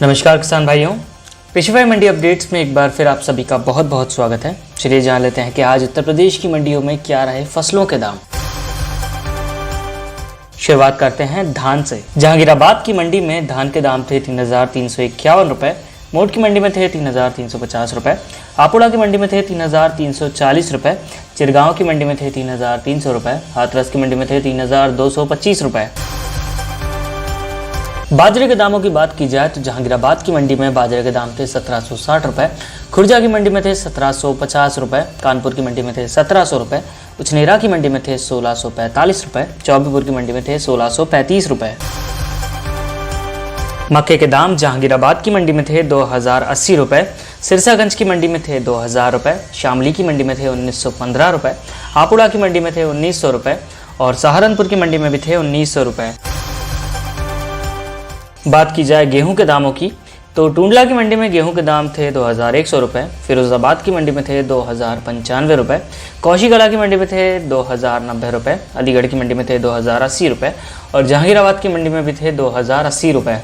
नमस्कार किसान भाइयों, कृषि मंडी अपडेट्स में एक बार फिर आप सभी का बहुत बहुत स्वागत है। चलिए जान लेते हैं कि आज उत्तर प्रदेश की मंडियों में क्या रहे फसलों के दाम। शुरुआत करते हैं धान से। जहांगीराबाद की मंडी में धान के दाम थे 3,351 रुपए, मोट की मंडी में थे 3,350 रुपए, हापुड़ा की मंडी में थे 3,340 रुपए, चिरगांव की मंडी में थे 3,300 रुपए, हाथरस की मंडी में थे 3,225 रुपए। बाजरे के दामों की बात की जाए तो जहांगीराबाद की मंडी में बाजरे के दाम थे 1,760 रुपए, खुर्जा की मंडी में थे 1,750 रुपए, कानपुर की मंडी में थे 1,700 रुपए, उछनेरा की मंडी में थे 1,645 रुपए, चौबीपुर की मंडी में थे 1,635 रुपए। मक्के के दाम जहांगीराबाद की मंडी में थे 2,080 रुपए, सिरसागंज की मंडी में थे 2,000 रुपए, शामली की मंडी में थे 1,915 रुपए, हापुड़ा की मंडी में थे 1,900 रुपए और सहारनपुर की मंडी में भी थे 1,900 रुपए। बात की जाए गेहूं के दामों की तो टुंडला की मंडी में गेहूं के दाम थे 2,100 रुपए, फिरोजाबाद की मंडी में थे 2,095 रुपए, कौशीकला की मंडी में थे 2,090 रुपए, अलीगढ़ की मंडी में थे 2,080 रुपए और जहांगीराबाद की मंडी में भी थे 2,080 रुपए।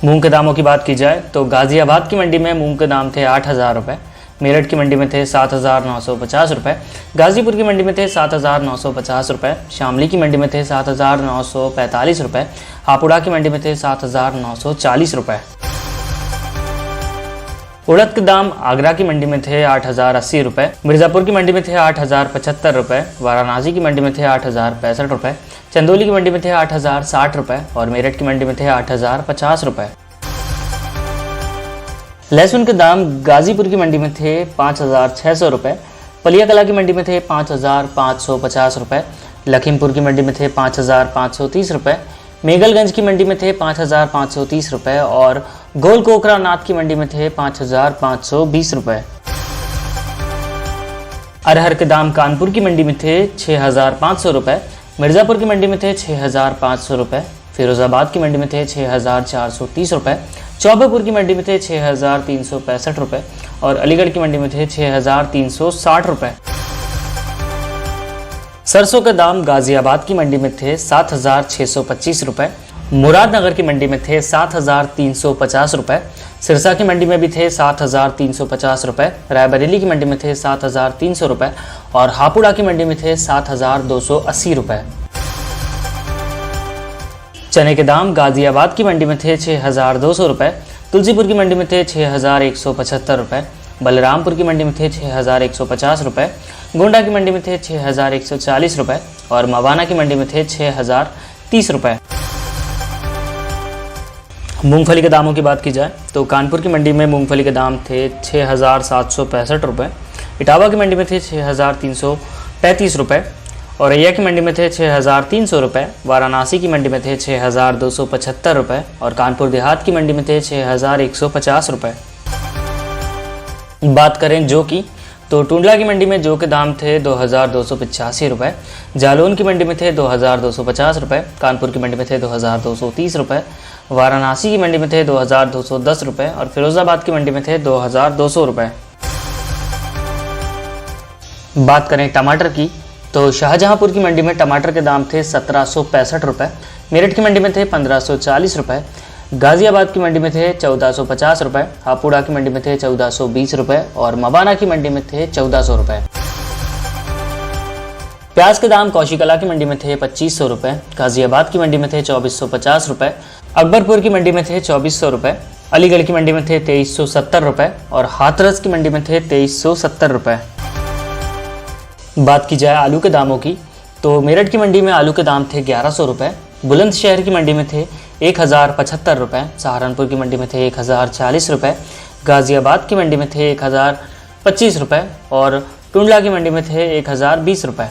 मूंग के दामों की बात की जाए तो गाजियाबाद की मंडी में मूंग के दाम थे 8,000 रुपए, मेरठ की मंडी में थे 7,950 रुपए, गाजीपुर की मंडी में थे 7,950 रुपए, शामली की मंडी में थे 7,945 रुपए, हापुड़ा की मंडी में थे 7,940 रुपए। उड़द के दाम आगरा की मंडी में थे 8,080 रुपए, मिर्जापुर की मंडी में थे 8,075 रुपए, वाराणसी की मंडी में थे 8,065 रुपए, चंदौली की मंडी में थे 8,060 रुपए और मेरठ की मंडी में थे 8,050 रुपए। लहसुन के दाम गाजीपुर की मंडी में थे 5,600 रुपए, पलियाकला की मंडी में थे 5,550 रुपए, लखीमपुर की मंडी में थे 5,530 रुपए, मेघलगंज की मंडी में थे 5,530 रुपए और गोलकोकरा नाथ की मंडी में थे 5,520 रुपए। अरहर के दाम कानपुर की मंडी में थे 6,500 रुपए, मिर्जापुर की मंडी में थे 6,500 रुपए, फिरोजाबाद की मंडी में थे 6,430 रुपए, चौबेपुर की मंडी में थे 6,365 रुपए और अलीगढ़ की मंडी में थे 6,360 रुपए। सरसों के दाम गाजियाबाद की मंडी में थे 7,625 रुपए, मुरादनगर की मंडी में थे 7,350 रुपए, सिरसा की मंडी में भी थे 7,350 रुपए, रायबरेली की मंडी में थे 7,300 रुपए और हापुड़ा की मंडी में थे 7,280 रुपए। चने के दाम गाजियाबाद की मंडी में थे 6,200 रुपए, तुलसीपुर की मंडी में थे 6,175 रुपए, बलरामपुर की मंडी में थे 6,150 रुपए, गोंडा की मंडी में थे 6,140 रुपए और मवाना की मंडी में थे 6,030 रुपए। मूंगफली के दामों की बात की जाए तो कानपुर की मंडी में मूंगफली के दाम थे 6,765 रुपए, इटावा की मंडी में थे 6,335 रुपए, औरैया की मंडी में थे 6,300 रुपए, वाराणसी की मंडी में थे 6,275 रुपए और कानपुर देहात की मंडी में थे 6,150 रुपए। बात करें जौ की तो टुंडला की मंडी में जौ के दाम थे 2,285 रुपए, जालौन की मंडी में थे 2,250 रुपए, कानपुर की मंडी में थे 2,230 रुपए, वाराणसी की मंडी में थे 2,210 रुपए और फिरोजाबाद की मंडी में थे 2,200 रुपए। बात करें टमाटर की तो शाहजहांपुर की मंडी में टमाटर के दाम थे 1,765 रुपए, मेरठ की मंडी में थे 1,540 रुपए, गाजियाबाद की मंडी में थे 1,450 रुपए, हापुड़ा की मंडी में थे 1,420 रुपए और मवाना की मंडी में थे 1,400 रुपए। प्याज के दाम कौशीकला की मंडी में थे 2,500 रुपए, गाजियाबाद की मंडी में थे 2,450 रुपए, अकबरपुर की मंडी में थे 2,400 रुपए, अलीगढ़ की मंडी में थे 2,370 रुपए और हाथरस की मंडी में थे 2,370 रुपए। बात की जाए आलू के दामों की तो मेरठ की मंडी में आलू के दाम थे 1,100 रुपए, बुलंदशहर की मंडी में थे 1,075 रुपए, सहारनपुर की मंडी में थे 1,040 रुपए, गाजियाबाद की मंडी में थे 1,025 रुपए और टुंडला की मंडी में थे 1,020 रुपए।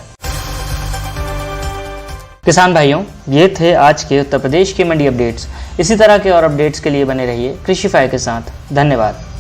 किसान भाइयों, ये थे आज के उत्तर प्रदेश के मंडी अपडेट्स। इसी तरह के और अपडेट्स के लिए बने रहिए कृषि फाई के साथ। धन्यवाद।